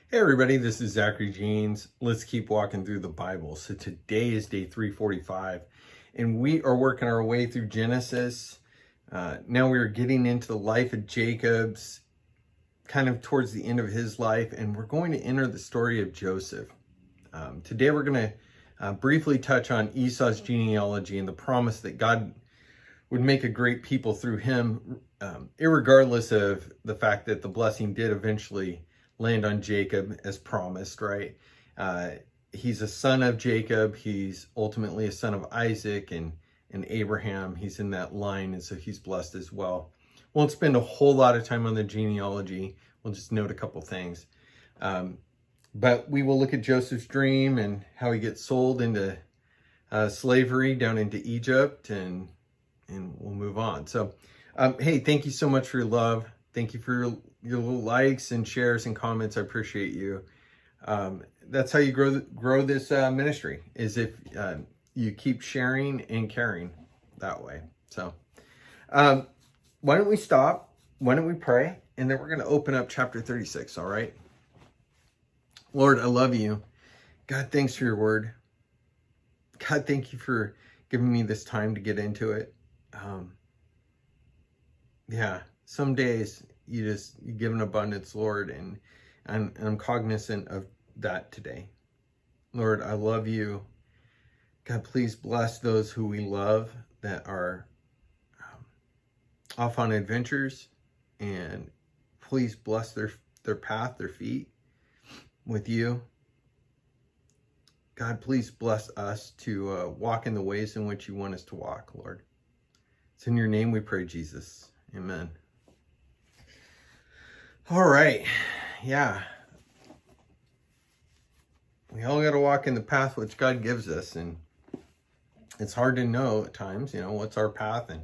Hey everybody, this is Zachary Jeans. Let's keep walking through the Bible. So today is day 345, and we are working our way through Genesis. Now we are getting into the life of Jacob's, kind of towards the end of his life, and we're going to enter the story of Joseph. Today we're going to briefly touch on Esau's genealogy and the promise that God would make a great people through him, irregardless of the fact that the blessing did eventually land on Jacob as promised, right? He's a son of Jacob. He's ultimately a son of Isaac and Abraham. He's in that line, and so he's blessed as well. Won't spend a whole lot of time on the genealogy. We'll just note a couple things. But we will look at Joseph's dream and how he gets sold into slavery down into Egypt, and we'll move on. So, hey, thank you so much for your love. Thank you for your little likes and shares and comments. I appreciate you. That's how you grow this ministry, is if you keep sharing and caring that way. So why don't we stop? Why don't we pray? And then we're going to open up chapter 36, all right? Lord, I love you. God, thanks for your word. God, thank you for giving me this time to get into it. Yeah, some days you give an abundance, Lord, and I'm cognizant of that today. Lord, I love you. God, please bless those who we love that are off on adventures, and please bless their path, their feet with you. God, please bless us to walk in the ways in which you want us to walk, Lord. It's in your name we pray, Jesus. Amen. All right. Yeah. We all got to walk in the path which God gives us, and it's hard to know at times, what's our path and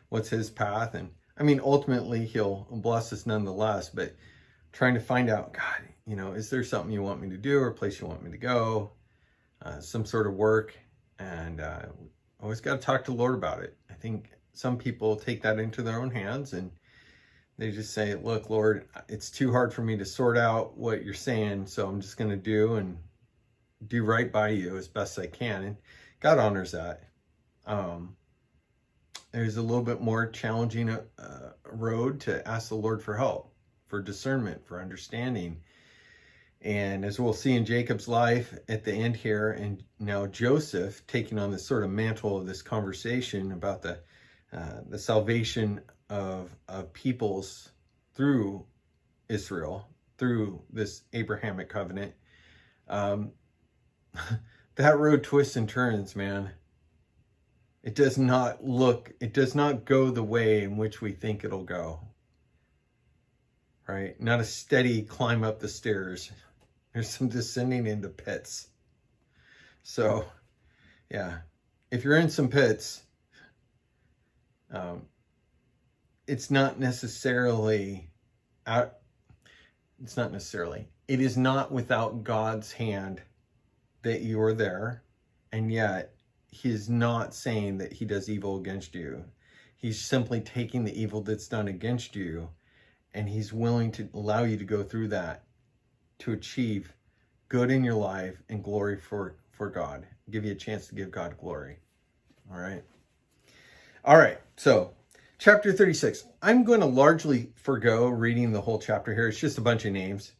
what's his path. And I mean, ultimately he'll bless us nonetheless, but trying to find out, God, is there something you want me to do, or a place you want me to go, some sort of work? And always got to talk to the Lord about it. I think some people take that into their own hands, and they just say, look, Lord, it's too hard for me to sort out what you're saying, so I'm just going to do right by you as best I can. And God honors that. There's a little bit more challenging road to ask the Lord for help, for discernment, for understanding. And as we'll see in Jacob's life at the end here, and now Joseph taking on this sort of mantle of this conversation about the salvation of peoples through Israel, through this Abrahamic covenant. That road twists and turns, man. It does not go the way in which we think it'll go. Right? Not a steady climb up the stairs. There's some descending into pits. So, yeah, if you're in some pits, it is not without God's hand that you are there, and yet he is not saying that he does evil against you. He's simply taking the evil that's done against you, and he's willing to allow you to go through that to achieve good in your life and glory for God. Give you a chance to give God glory. All right, so chapter 36. I'm going to largely forgo reading the whole chapter here. It's just a bunch of names.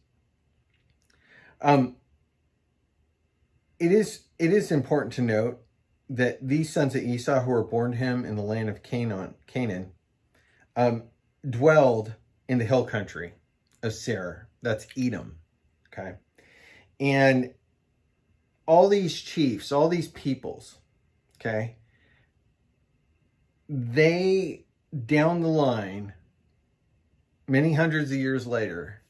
It is important to note that these sons of Esau who were born to him in the land of Canaan, dwelled in the hill country of Seir. That's Edom. Okay. And all these chiefs, all these peoples, okay, they, down the line, many hundreds of years later,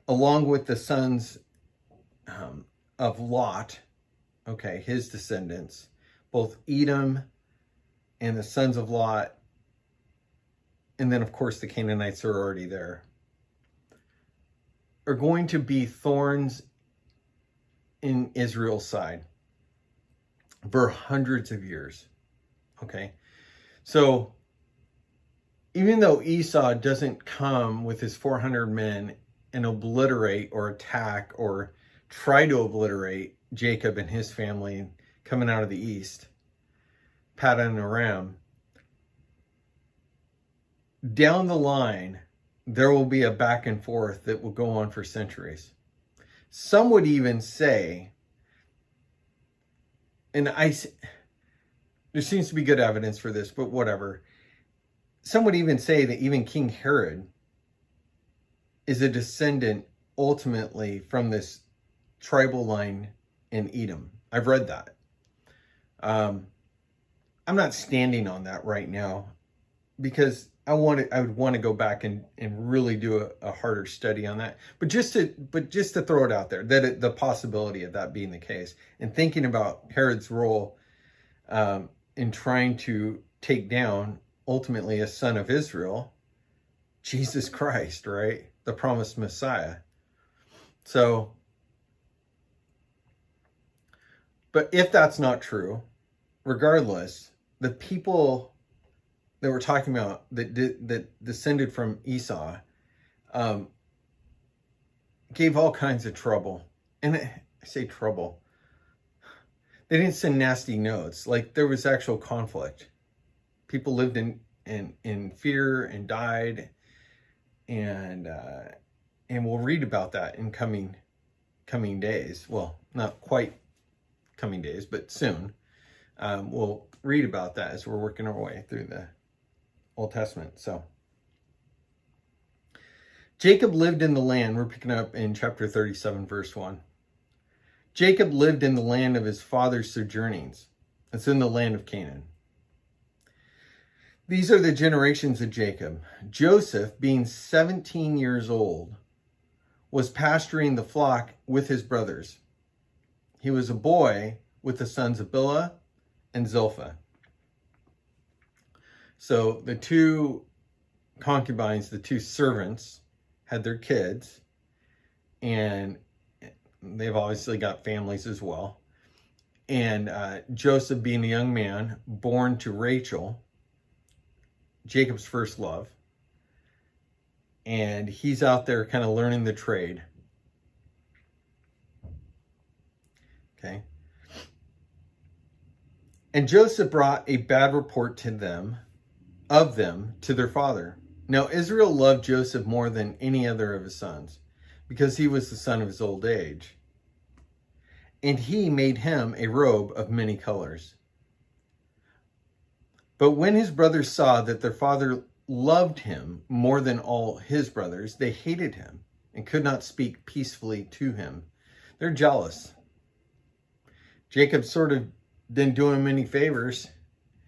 along with the sons of Lot, okay, his descendants, both Edom and the sons of Lot, and then of course the Canaanites are already there, are going to be thorns in Israel's side for hundreds of years. Okay, so even though Esau doesn't come with his 400 men and obliterate or attack or try to obliterate Jacob and his family coming out of the east, Paddan Aram, down the line, there will be a back and forth that will go on for centuries. Some would even say, and there seems to be good evidence for this, but whatever. Some would even say that even King Herod is a descendant ultimately from this tribal line in Edom. I've read that. I'm not standing on that right now because I would want to go back and really do a harder study on that. But just to throw it out there, that the possibility of that being the case, and thinking about Herod's role in trying to take down ultimately a son of Israel, Jesus Christ, right? The promised Messiah. So, but if that's not true, regardless, the people that we're talking about that descended from Esau gave all kinds of trouble. And I say trouble. They didn't send nasty notes. Like, there was actual conflict. People lived in fear and died. And we'll read about that in coming days. Well, not quite coming days, but soon. We'll read about that as we're working our way through the Old Testament. So Jacob lived in the land. We're picking up in chapter 37, verse 1. Jacob lived in the land of his father's sojournings. It's in the land of Canaan. These are the generations of Jacob. Joseph, being 17 years old, was pasturing the flock with his brothers. He was a boy with the sons of Bilhah and Zilpah. So the two concubines, the two servants, had their kids, and they've obviously got families as well. And Joseph, being a young man, born to Rachel, Jacob's first love, and he's out there kind of learning the trade. Okay. And Joseph brought a bad report of them to their father. Now Israel loved Joseph more than any other of his sons, because he was the son of his old age. And he made him a robe of many colors. But when his brothers saw that their father loved him more than all his brothers, they hated him and could not speak peacefully to him. They're jealous. Jacob sort of didn't do him any favors.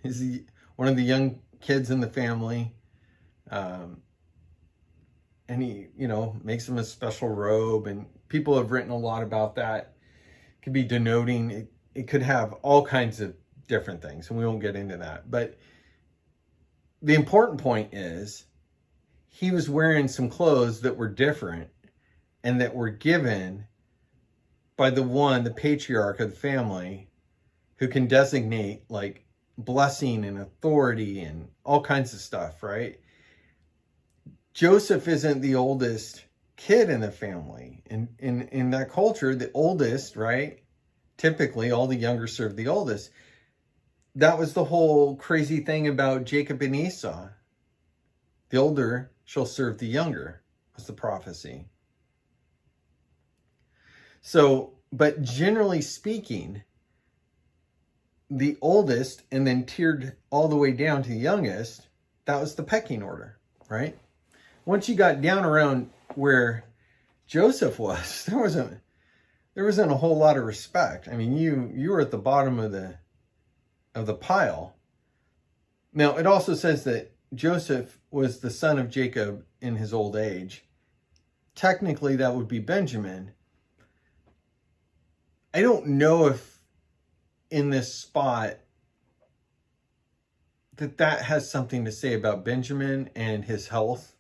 He's one of the young kids in the family. And he, makes him a special robe. And people have written a lot about that. It could be denoting, it could have all kinds of different things, and we won't get into that. But the important point is he was wearing some clothes that were different and that were given by the patriarch of the family, who can designate like blessing and authority and all kinds of stuff, right? Joseph isn't the oldest kid in the family. And in that culture, the oldest, right? Typically, all the younger serve the oldest. That was the whole crazy thing about Jacob and Esau. The older shall serve the younger, was the prophecy. So, but generally speaking, the oldest and then tiered all the way down to the youngest, that was the pecking order, right? Once you got down around where Joseph was, there wasn't a whole lot of respect. I mean, you were at the bottom of the pile. Now, it also says that Joseph was the son of Jacob in his old age. Technically, that would be Benjamin. I don't know if in this spot that has something to say about Benjamin and his health.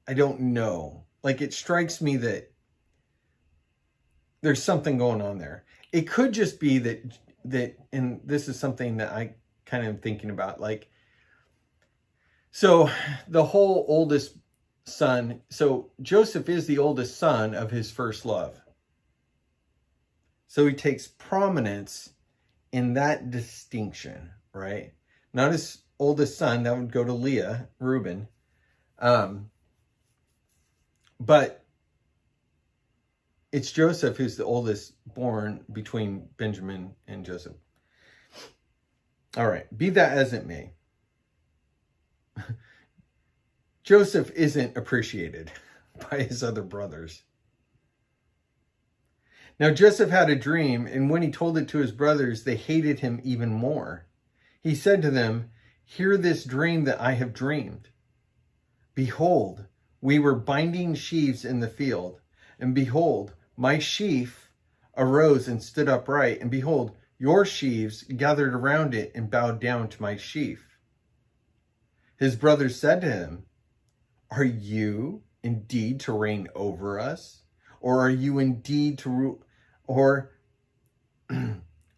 I don't know. Like, it strikes me that there's something going on there. It could just be that, and this is something that I kind of am thinking about, like, so the whole oldest son. So Joseph is the oldest son of his first love. So he takes prominence in that distinction, right? Not his oldest son, that would go to Leah, Reuben. But it's Joseph who's the oldest born between Benjamin and Joseph. All right, be that as it may. Joseph isn't appreciated by his other brothers. Now Joseph had a dream, and when he told it to his brothers, they hated him even more. He said to them, "Hear this dream that I have dreamed. Behold, we were binding sheaves in the field, and behold, my sheaf arose and stood upright, and behold, your sheaves gathered around it and bowed down to my sheaf." His brothers said to him, "Are you indeed to reign over us? Or are you indeed to rule, or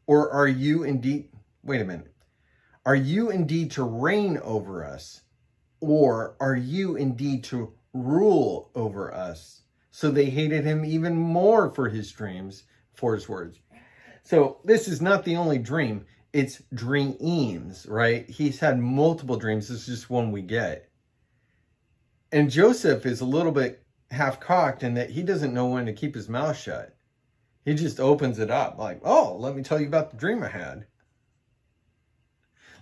are you indeed, wait a minute, are you indeed to reign over us? Or are you indeed to rule over us?" So they hated him even more for his dreams, for his words. So this is not the only dream. It's dreams, right? He's had multiple dreams. This is just one we get. And Joseph is a little bit half-cocked in that he doesn't know when to keep his mouth shut. He just opens it up like, "Oh, let me tell you about the dream I had.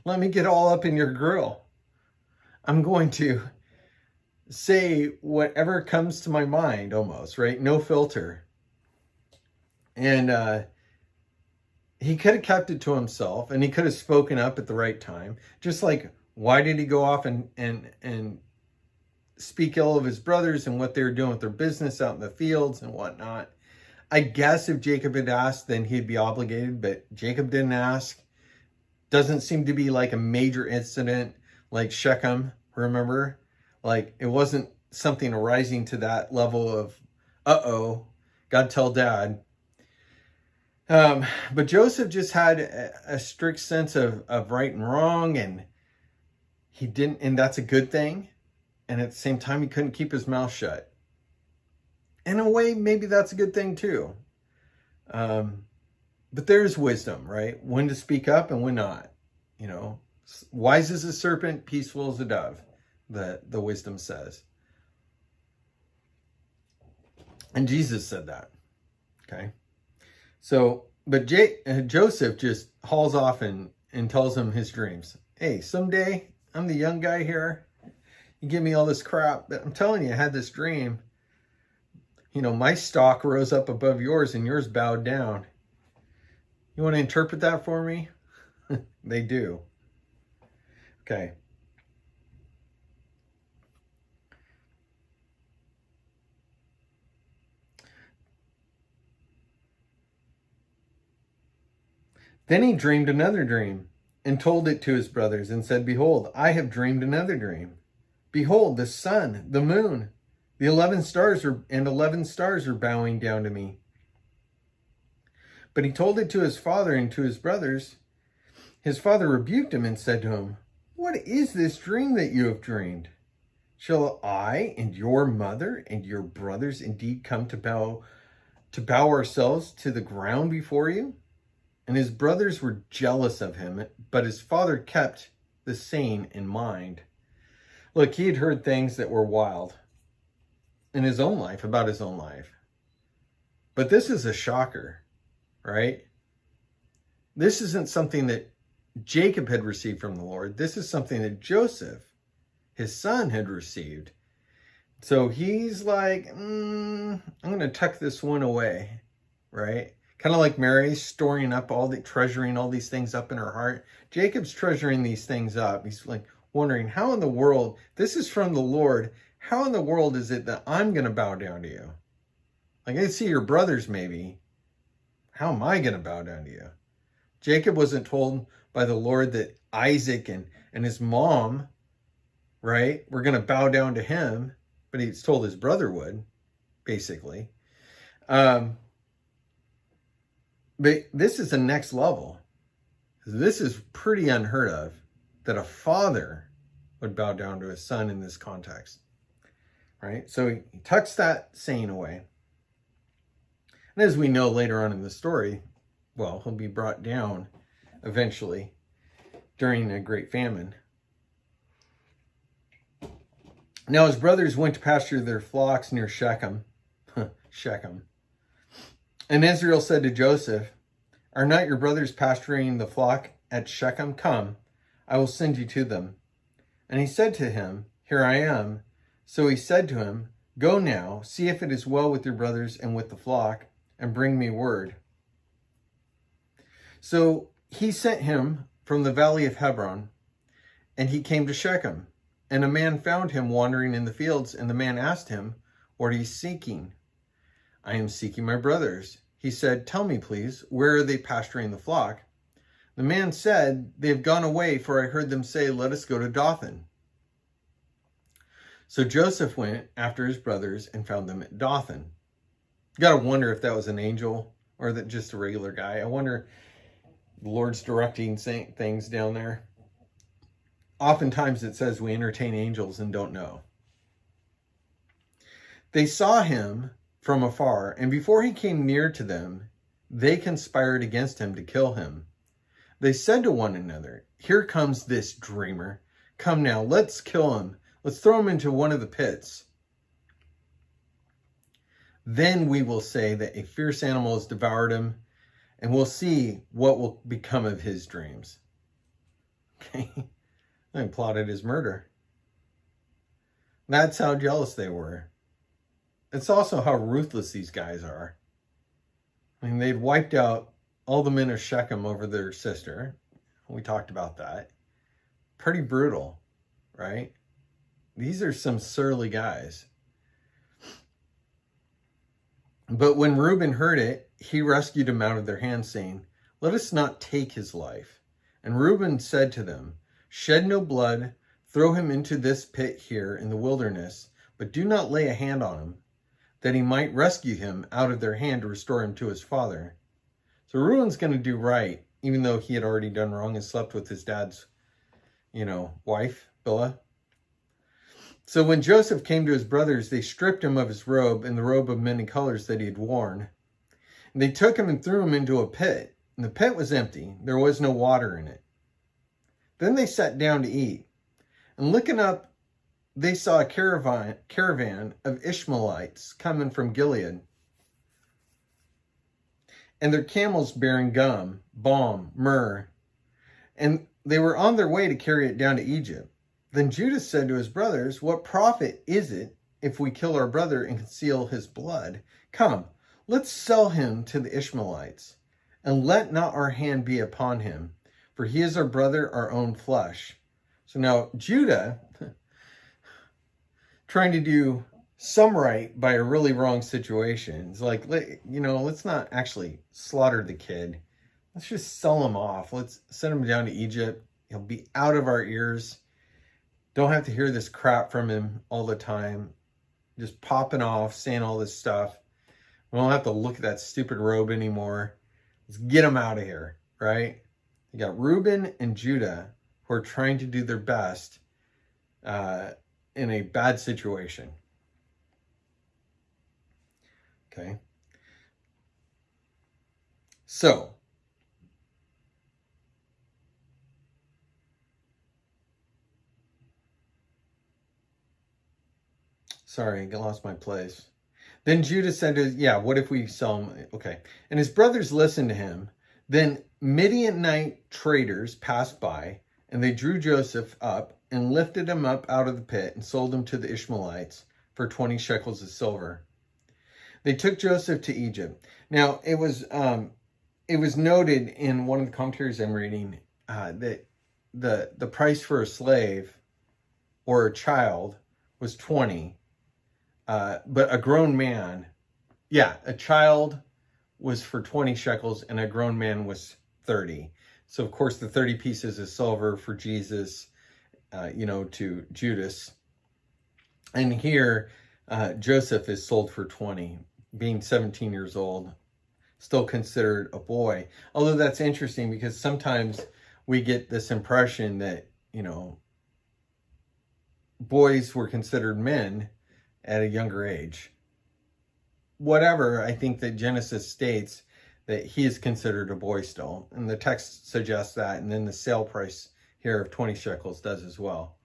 Let me get all up in your grill. I'm going to say whatever comes to my mind," almost, right? No filter. And he could have kept it to himself, and he could have spoken up at the right time. Just like, why did he go off and speak ill of his brothers and what they were doing with their business out in the fields and whatnot? I guess if Jacob had asked, then he'd be obligated, but Jacob didn't ask. Doesn't seem to be like a major incident like Shechem, remember? Like, it wasn't something arising to that level of, uh-oh, God tell dad. But Joseph just had a strict sense of right and wrong, and he didn't, and that's a good thing. And at the same time, he couldn't keep his mouth shut. In a way, maybe that's a good thing too. But there's wisdom, right? When to speak up and when not. You know, wise as a serpent, peaceful as a dove, the wisdom says. And Jesus said that. Okay. So, but Joseph just hauls off and tells him his dreams. "Hey, someday I'm the young guy here. You give me all this crap, but I'm telling you, I had this dream. You know, my stock rose up above yours and yours bowed down. You want to interpret that for me?" They do. Okay. Then he dreamed another dream and told it to his brothers and said, "Behold, I have dreamed another dream. Behold, the sun, the moon, the 11 stars are bowing down to me." But he told it to his father and to his brothers. His father rebuked him and said to him, "What is this dream that you have dreamed? Shall I and your mother and your brothers indeed come to bow ourselves to the ground before you?" And his brothers were jealous of him, but his father kept the saying in mind. Look, he had heard things that were wild in his own life, about his own life. But this is a shocker, right? This isn't something that Jacob had received from the Lord. This is something that Joseph, his son, had received. So he's like, I'm going to tuck this one away, right? Kind of like Mary treasuring all these things up in her heart. Jacob's treasuring these things up. He's like wondering, how in the world, this is from the Lord, how in the world is it that I'm going to bow down to you? Like, I see your brothers maybe. How am I going to bow down to you? Jacob wasn't told by the Lord that Isaac and his mom, right, were going to bow down to him, but he's told his brother would, basically. But this is the next level. This is pretty unheard of, that a father would bow down to his son in this context. right? So he tucks that saying away. And as we know later on in the story, well, he'll be brought down eventually during a great famine. Now his brothers went to pasture their flocks near Shechem. Shechem. And Israel said to Joseph, "Are not your brothers pasturing the flock at Shechem? Come, I will send you to them." And he said to him, "Here I am." So he said to him, "Go now, see if it is well with your brothers and with the flock, and bring me word." So he sent him from the valley of Hebron, and he came to Shechem. And a man found him wandering in the fields, and the man asked him, "What are you seeking?" "I am seeking my brothers." He said, "Tell me, please, where are they pasturing the flock?" The man said, "They have gone away, for I heard them say, 'Let us go to Dothan.'" So Joseph went after his brothers and found them at Dothan. You got to wonder if that was an angel or that just a regular guy. I wonder, the Lord's directing things down there. Oftentimes it says we entertain angels and don't know. They saw him from afar, and before he came near to them, they conspired against him to kill him. They said to one another, "Here comes this dreamer. Come now, let's kill him. Let's throw him into one of the pits. Then we will say that a fierce animal has devoured him, and we'll see what will become of his dreams." Okay, they plotted his murder. That's how jealous they were. It's also how ruthless these guys are. I mean, they'd wiped out all the men of Shechem over their sister. We talked about that. Pretty brutal, right? These are some surly guys. But when Reuben heard it, he rescued him out of their hands, saying, "Let us not take his life." And Reuben said to them, "Shed no blood, throw him into this pit here in the wilderness, but do not lay a hand on him, that he might rescue him out of their hand to restore him to his father." So Reuben's going to do right, even though he had already done wrong and slept with his dad's, wife, Bilhah. So when Joseph came to his brothers, they stripped him of his robe and the robe of many colors that he had worn. And they took him and threw him into a pit. And the pit was empty. There was no water in it. Then they sat down to eat. And looking up, they saw a caravan of Ishmaelites coming from Gilead, and their camels bearing gum, balm, myrrh, and they were on their way to carry it down to Egypt. Then Judah said to his brothers, "What profit is it if we kill our brother and conceal his blood? Come, let's sell him to the Ishmaelites, and let not our hand be upon him, for he is our brother, our own flesh." So now Judah, trying to do some right by a really wrong situation, it's like, let's not actually slaughter the kid. Let's just sell him off. Let's send him down to Egypt. He'll be out of our ears. Don't have to hear this crap from him all the time. Just popping off, saying all this stuff. We don't have to look at that stupid robe anymore. Let's get him out of here, right? You got Reuben and Judah who are trying to do their best in a bad situation. Okay. So, sorry, I lost my place. Then Judah said what if we sell him? Okay. And his brothers listened to him. Then Midianite traders passed by, and they drew Joseph up and lifted him up out of the pit and sold him to the Ishmaelites for 20 shekels of silver. They took Joseph to Egypt. Now, it was noted in one of the commentaries I'm reading that the price for a slave or a child was 20, but a grown man, a child was for 20 shekels and a grown man was 30. So, of course, the 30 pieces of silver for Jesus, to Judas. And here, Joseph is sold for 20, being 17 years old, still considered a boy. Although that's interesting because sometimes we get this impression that, boys were considered men at a younger age. Whatever, I think that Genesis states that he is considered a boy still. And the text suggests that. And then the sale price here of 20 shekels does as well.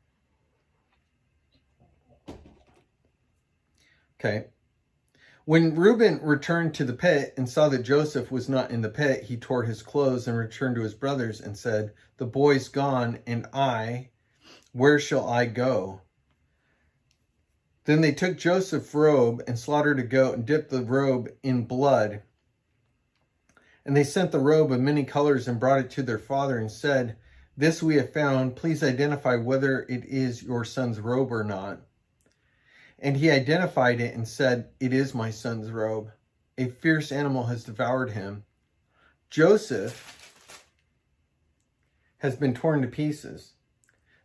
Okay. When Reuben returned to the pit and saw that Joseph was not in the pit, he tore his clothes and returned to his brothers and said, "The boy's gone, and where shall I go?" Then they took Joseph's robe and slaughtered a goat and dipped the robe in blood. And they sent the robe of many colors and brought it to their father and said, "This we have found. Please identify whether it is your son's robe or not." And he identified it and said, "It is my son's robe. A fierce animal has devoured him. Joseph has been torn to pieces."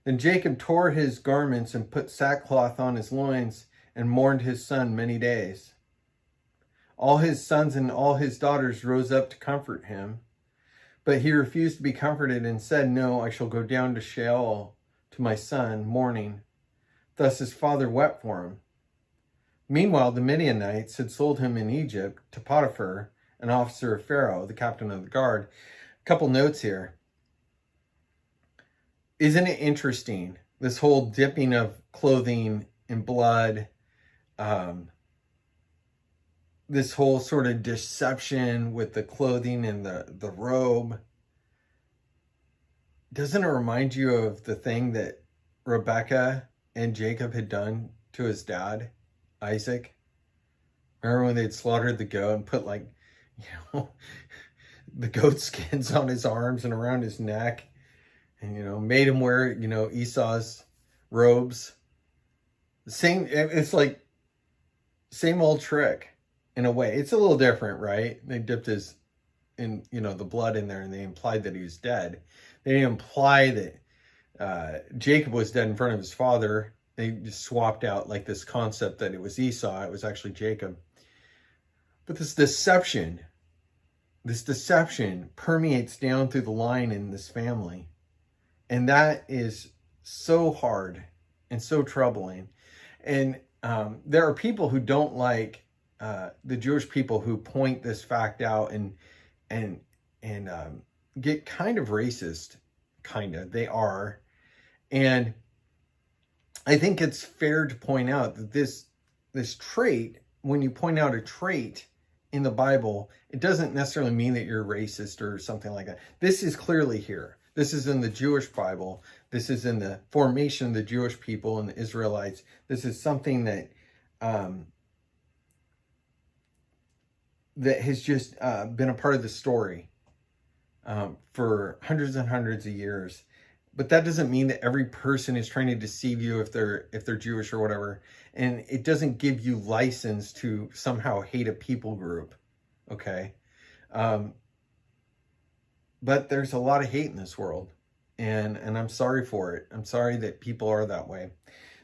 Then Jacob tore his garments and put sackcloth on his loins and mourned his son many days. All his sons and all his daughters rose up to comfort him, but he refused to be comforted and said, "No, I shall go down to Sheol to my son, mourning." Thus his father wept for him. Meanwhile, the Midianites had sold him in Egypt to Potiphar, an officer of Pharaoh, the captain of the guard. A couple notes here. Isn't it interesting, this whole dipping of clothing in blood, this whole sort of deception with the clothing and the robe? Doesn't it remind you of the thing that Rebecca and Jacob had done to his dad, Isaac? Remember when they'd slaughtered the goat and put the goat skins on his arms and around his neck? And, made him wear, Esau's robes. It's like same old trick in a way. It's a little different, right? They dipped the blood in there and they implied that he was dead. They didn't imply that Jacob was dead in front of his father. They just swapped out like this concept that it was Esau. It was actually Jacob. But this deception permeates down through the line in this family. And that is so hard and so troubling. And there are people who don't like the Jewish people who point this fact out and get kind of racist. They are. And I think it's fair to point out that this trait, when you point out a trait in the Bible, it doesn't necessarily mean that you're racist or something like that. This is clearly here. This is in the Jewish Bible. This is in the formation of the Jewish people and the Israelites. This is something that that has just been a part of the story for hundreds and hundreds of years. But that doesn't mean that every person is trying to deceive you if they're Jewish or whatever. And it doesn't give you license to somehow hate a people group. Okay? But there's a lot of hate in this world, and I'm sorry for it. I'm sorry that people are that way.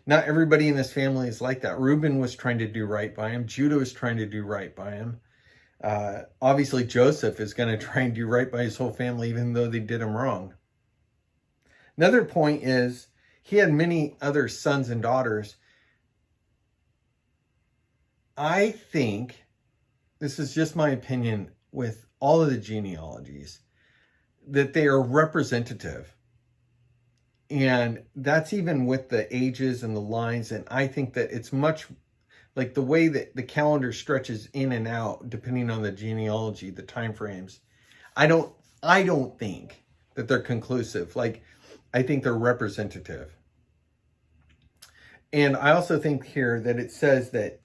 Not everybody in this family is like that. Reuben was trying to do right by him. Judah was trying to do right by him. Obviously, Joseph is going to try and do right by his whole family, even though they did him wrong. Another point is he had many other sons and daughters. I think, this is just my opinion with all of the genealogies, that they are representative. And that's even with the ages and the lines. And I think that it's much like the way that the calendar stretches in and out, depending on the genealogy, the time frames. I don't think that they're conclusive. I think they're representative. And I also think here that it says that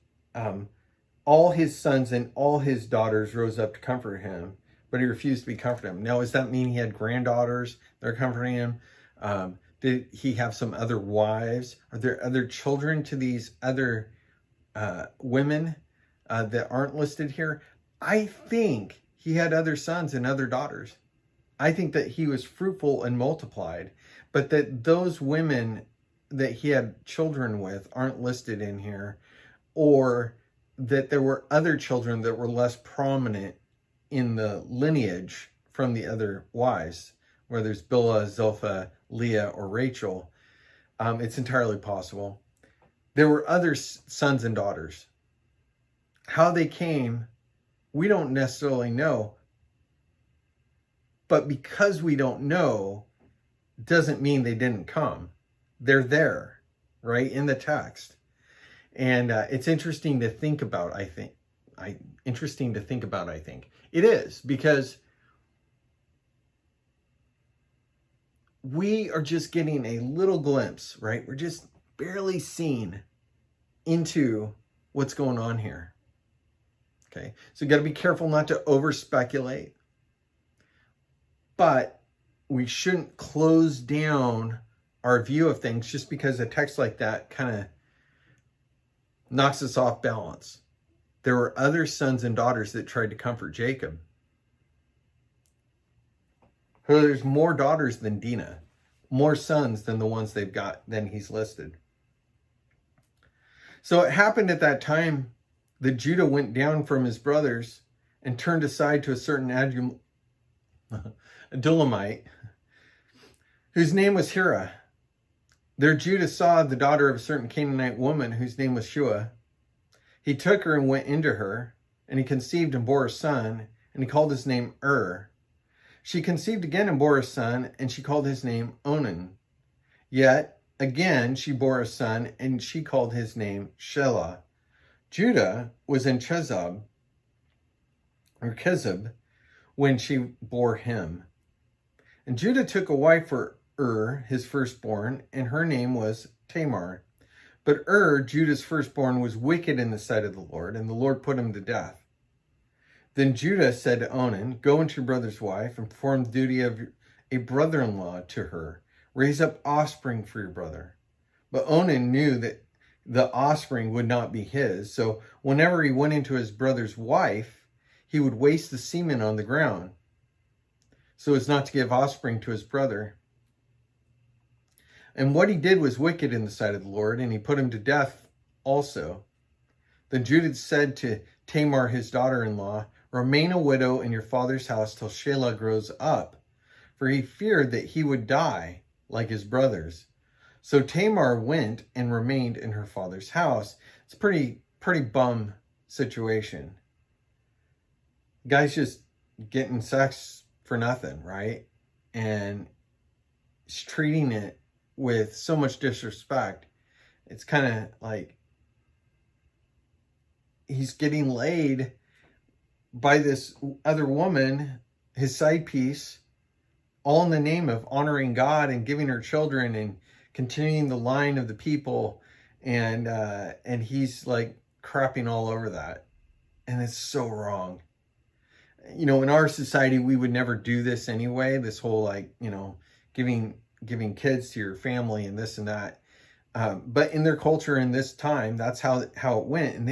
all his sons and all his daughters rose up to comfort him, but he refused to be comforted. Now, does that mean he had granddaughters that are comforting him? Did he have some other wives? Are there other children to these other women that aren't listed here? I think he had other sons and other daughters. I think that he was fruitful and multiplied, but that those women that he had children with aren't listed in here, or that there were other children that were less prominent in the lineage from the other wives, whether it's Bilhah, Zilpah, Leah, or Rachel. It's entirely possible. There were other sons and daughters. How they came, we don't necessarily know. But because we don't know, doesn't mean they didn't come. They're there, right, in the text. And it's interesting to think about, I think. I think. It is, because we are just getting a little glimpse, right? We're just barely seeing into what's going on here. Okay, so you got to be careful not to over speculate, but we shouldn't close down our view of things just because a text like that kind of knocks us off balance. There were other sons and daughters that tried to comfort Jacob. So there's more daughters than Dinah, more sons than the ones they've got than he's listed. So it happened at that time that Judah went down from his brothers and turned aside to a certain Adulamite, whose name was Hira. There Judah saw the daughter of a certain Canaanite woman whose name was Shua. He took her and went into her, and he conceived and bore a son, and he called his name She conceived again and bore a son, and she called his name Onan. Yet again she bore a son, and she called his name Shelah. Judah was in Chezib when she bore him. And Judah took a wife for his firstborn, and her name was Tamar. But Judah's firstborn, was wicked in the sight of the Lord, and the Lord put him to death. Then Judah said to Onan, "Go into your brother's wife and perform the duty of a brother-in-law to her. Raise up offspring for your brother." But Onan knew that the offspring would not be his, so whenever he went into his brother's wife, he would waste the semen on the ground, so as not to give offspring to his brother. And what he did was wicked in the sight of the Lord, and he put him to death also. Then Judah said to Tamar, his daughter-in-law, "Remain a widow in your father's house till Shelah grows up," for he feared that he would die like his brothers. So Tamar went and remained in her father's house. It's a pretty bum situation. Guy's just getting sex for nothing, right? And he's treating it with so much disrespect. It's kind of like he's getting laid by this other woman, his side piece, all in the name of honoring God and giving her children and continuing the line of the people, and he's like crapping all over that, and it's so wrong. You know, in our society, we would never do this anyway. This whole, like, you know, giving kids to your family and this and that. But in their culture in this time, that's how it went. And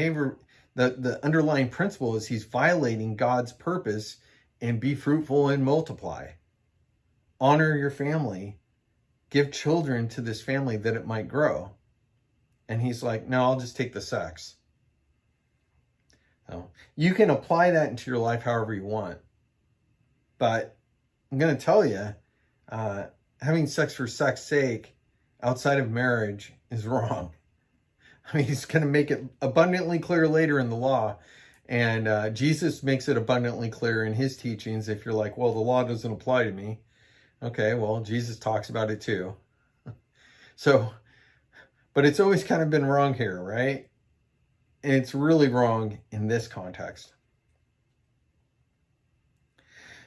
the underlying principle is he's violating God's purpose, and be fruitful and multiply. Honor your family. Give children to this family that it might grow. And he's like, no, I'll just take the sex. So you can apply that into your life however you want. But I'm going to tell you, having sex for sex sake outside of marriage is wrong. I mean, he's going to make it abundantly clear later in the law. And Jesus makes it abundantly clear in his teachings. If you're like, well, the law doesn't apply to me. Okay, well, Jesus talks about it too. So, but it's always kind of been wrong here, right? And it's really wrong in this context.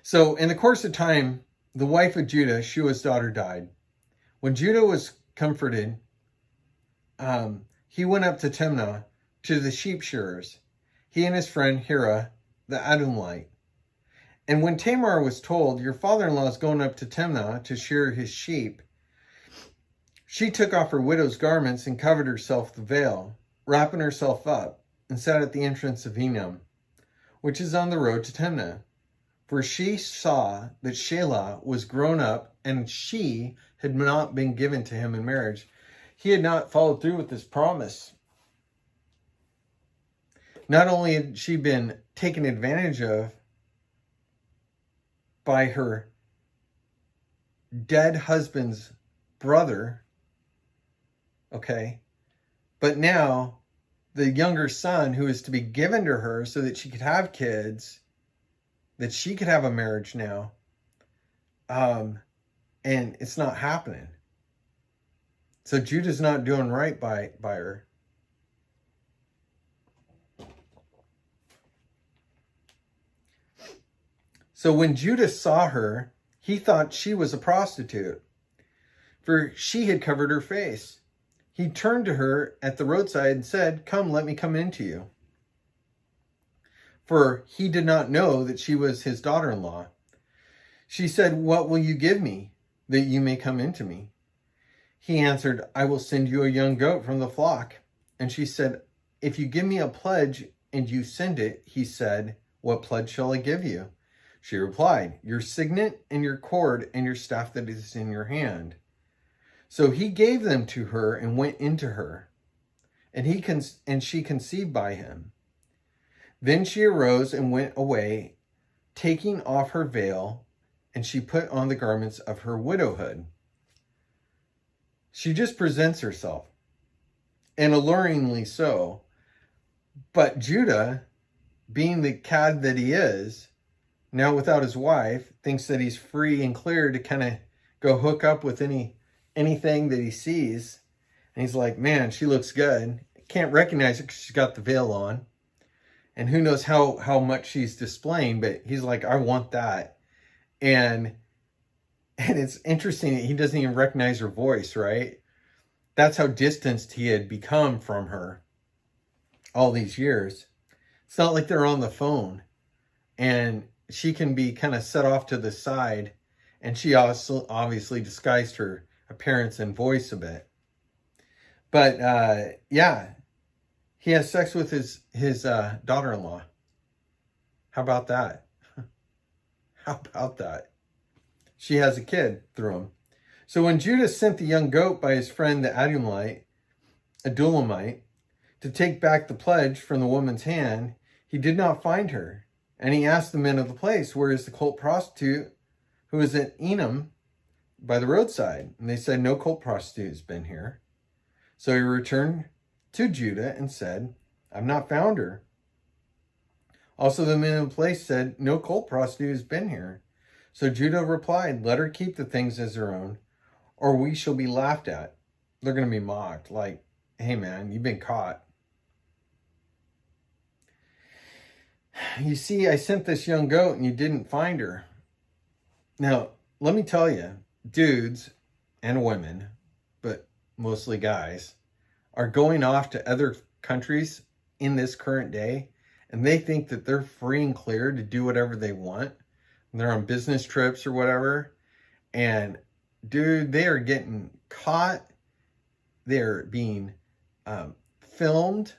So in the course of time, the wife of Judah, Shua's daughter, died. When Judah was comforted, he went up to Timnah to the sheep shearers, he and his friend Hira, the Adullamite. And when Tamar was told, "Your father-in-law is going up to Timnah to shear his sheep," she took off her widow's garments and covered herself with the veil, wrapping herself up, and sat at the entrance of Enom, which is on the road to Timnah. For she saw that Shelah was grown up, and she had not been given to him in marriage. He had not followed through with this promise. Not only had she been taken advantage of by her dead husband's brother, okay, But now the younger son, who is to be given to her so that she could have kids, that she could have a marriage now, and it's not happening. So Judah's not doing right by her. So when Judah saw her, he thought she was a prostitute, for she had covered her face. He turned to her at the roadside and said, "Come, let me come into you." For he did not know that she was his daughter-in-law. She said, "What will you give me that you may come into me?" He answered, "I will send you a young goat from the flock." And she said, "If you give me a pledge and you send it," he said, "what pledge shall I give you?" She replied, "Your signet and your cord and your staff that is in your hand." So he gave them to her and went into her, and she conceived by him. Then she arose and went away, taking off her veil, and she put on the garments of her widowhood. She just presents herself, and alluringly so. But Judah, being the cad that he is, now without his wife, thinks that he's free and clear to kind of go hook up with anything that he sees. And he's like, man, she looks good. Can't recognize her because she's got the veil on. And who knows how much she's displaying, but he's like, I want that. And it's interesting that he doesn't even recognize her voice, right? That's how distanced he had become from her all these years. It's not like they're on the phone and she can be kind of set off to the side, and she also obviously disguised her appearance and voice a bit. But yeah, he has sex with his daughter-in-law. How about that? How about that? She has a kid through him. So when Judah sent the young goat by his friend the Adulamite, to take back the pledge from the woman's hand, he did not find her. And he asked the men of the place, "Where is the cult prostitute who is at Enam by the roadside?" And they said, "No cult prostitute has been here." So he returned to Judah and said, "I've not found her." Also the men of the place said, "No cult prostitute has been here." So Judah replied, "Let her keep the things as her own, or we shall be laughed at." They're going to be mocked, like, "Hey man, you've been caught. You see, I sent this young goat and you didn't find her." Now, let me tell you, dudes and women, but mostly guys, are going off to other countries in this current day, and they think that they're free and clear to do whatever they want. And they're on business trips or whatever. And dude, they are getting caught. They're being filmed.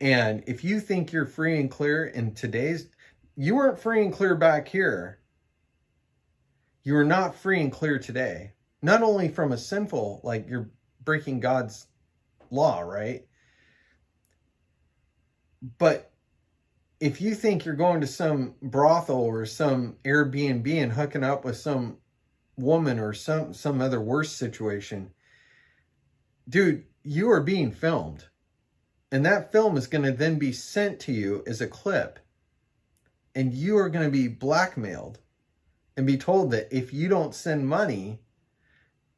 And if you think you're free and clear in today's, you weren't free and clear back here. You are not free and clear today. Not only from a sinful, like you're breaking God's law, right? But if you think you're going to some brothel or some Airbnb and hooking up with some woman or some other worse situation, dude, you are being filmed. And that film is going to then be sent to you as a clip. And you are going to be blackmailed and be told that if you don't send money,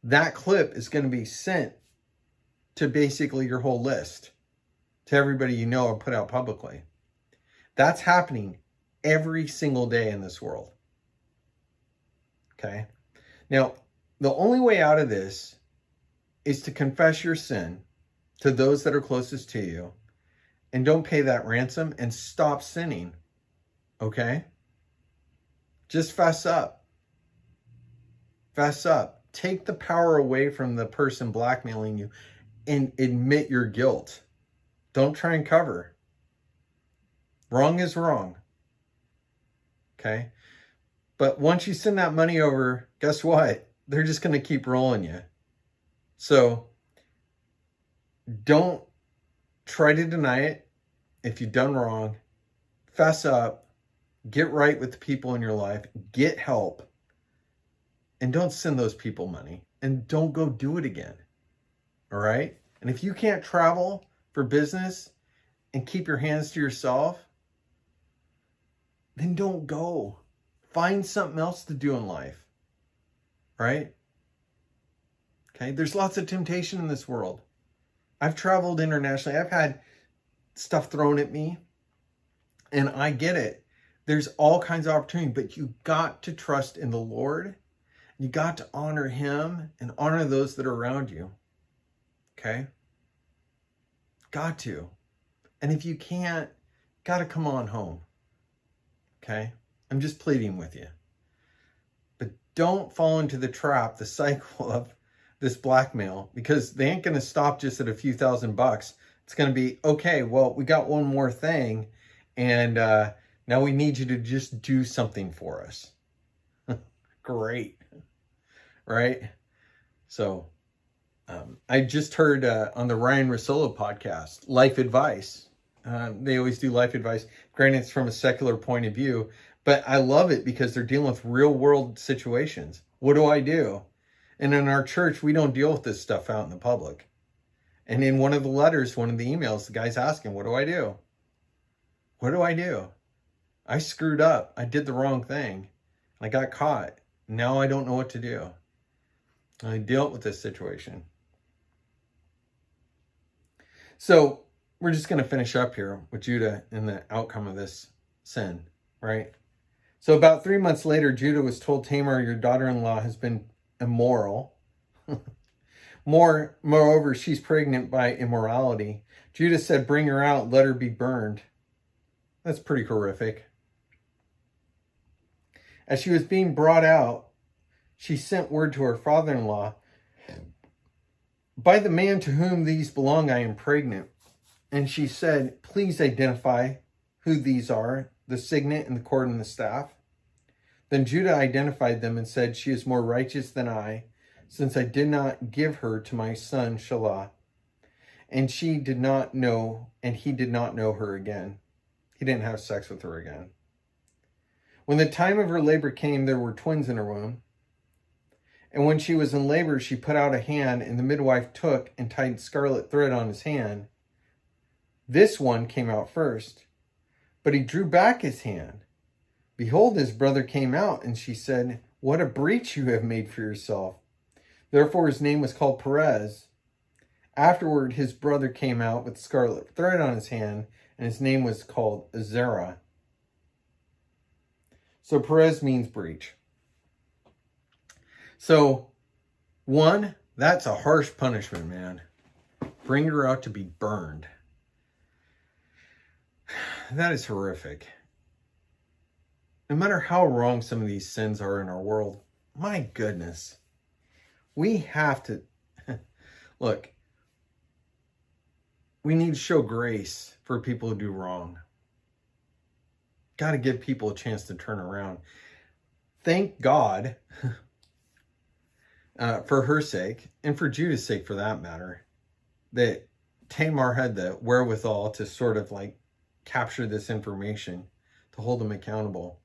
that clip is going to be sent to basically your whole list, to everybody you know, or put out publicly. That's happening every single day in this world. Okay? Now, the only way out of this is to confess your sin to those that are closest to you, and don't pay that ransom, and stop sinning. Okay? Just fess up. Fess up. Take the power away from the person blackmailing you and admit your guilt. Don't try and cover. Wrong is wrong. Okay? But once you send that money over, guess what? They're just going to keep rolling you. So don't try to deny it if you've done wrong. Fess up. Get right with the people in your life. Get help. And don't send those people money. And don't go do it again. All right? And if you can't travel for business and keep your hands to yourself, then don't go. Find something else to do in life, right? Okay, there's lots of temptation in this world. I've traveled internationally. I've had stuff thrown at me, and I get it. There's all kinds of opportunity, but you got to trust in the Lord. You got to honor him and honor those that are around you. Okay? Got to. And if you can't, got to come on home. Okay? I'm just pleading with you. But don't fall into the trap, the cycle of this blackmail, because they ain't going to stop just at a few $1,000s. It's going to be, okay, well, we got one more thing, and now we need you to just do something for us. Great. Right? So, I just heard on the Ryan Russillo podcast, Life Advice. They always do life advice. Granted, it's from a secular point of view, but I love it because they're dealing with real world situations. What do I do? And in our church, we don't deal with this stuff out in the public. And in one of the letters, one of the emails, the guy's asking, what do I do? What do I do? I screwed up. I did the wrong thing. I got caught. Now I don't know what to do. I dealt with this situation. So we're just going to finish up here with Judah and the outcome of this sin, right? So about 3 months later, Judah was told, Tamar, your daughter-in-law has been immoral. Moreover, she's pregnant by immorality. Judah said, bring her out, let her be burned. That's pretty horrific. As she was being brought out, she sent word to her father-in-law, by the man to whom these belong, I am pregnant. And she said, please identify who these are, the signet and the cord and the staff. Then Judah identified them and said, she is more righteous than I, since I did not give her to my son Shelah. And she did not know, and he did not know her again. He didn't have sex with her again. When the time of her labor came, there were twins in her womb. And when she was in labor, she put out a hand, and the midwife took and tied scarlet thread on his hand. This one came out first, but he drew back his hand. Behold, his brother came out, and she said, what a breach you have made for yourself. Therefore his name was called Perez. Afterward, his brother came out with scarlet thread on his hand, and his name was called Zerah. So Perez means breach. So, one, that's a harsh punishment, man. Bring her out to be burned. That is horrific. No matter how wrong some of these sins are in our world, my goodness, we have to, look, we need to show grace for people who do wrong. Got to give people a chance to turn around. Thank God for her sake, and for Judah's sake for that matter, that Tamar had the wherewithal to sort of like capture this information, to hold them accountable.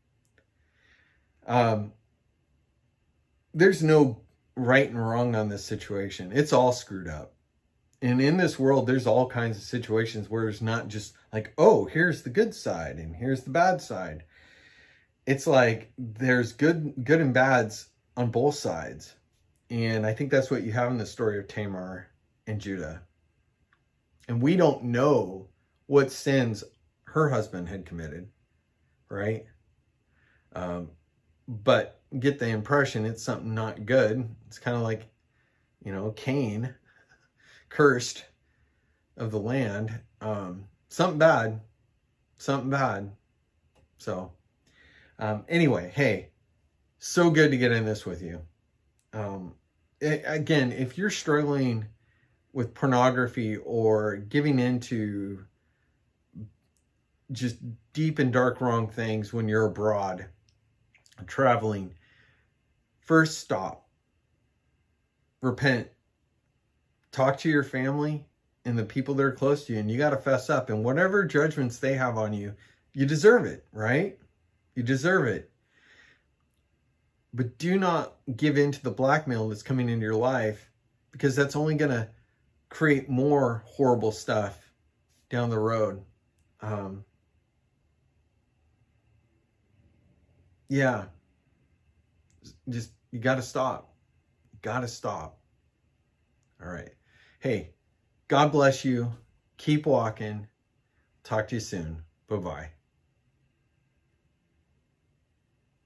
There's no right and wrong on this situation. It's all screwed up. And in this world, there's all kinds of situations where it's not just like, oh, here's the good side and here's the bad side. It's like there's good and bads on both sides. And I think that's what you have in the story of Tamar and Judah. And we don't know what sins her husband had committed, right? But get the impression it's something not good. It's kind of like, Cain, cursed of the land. Something bad. So, anyway, hey, so good to get in this with you. Again, if you're struggling with pornography or giving into just deep and dark wrong things when you're abroad, traveling, first stop, repent, talk to your family and the people that are close to you, and you got to fess up. And whatever judgments they have on you, you deserve it, right? You deserve it. But do not give in to the blackmail that's coming into your life, because that's only going to create more horrible stuff down the road. Yeah, just, you got to stop. You got to stop. All right. Hey, God bless you. Keep walking. Talk to you soon. Bye-bye.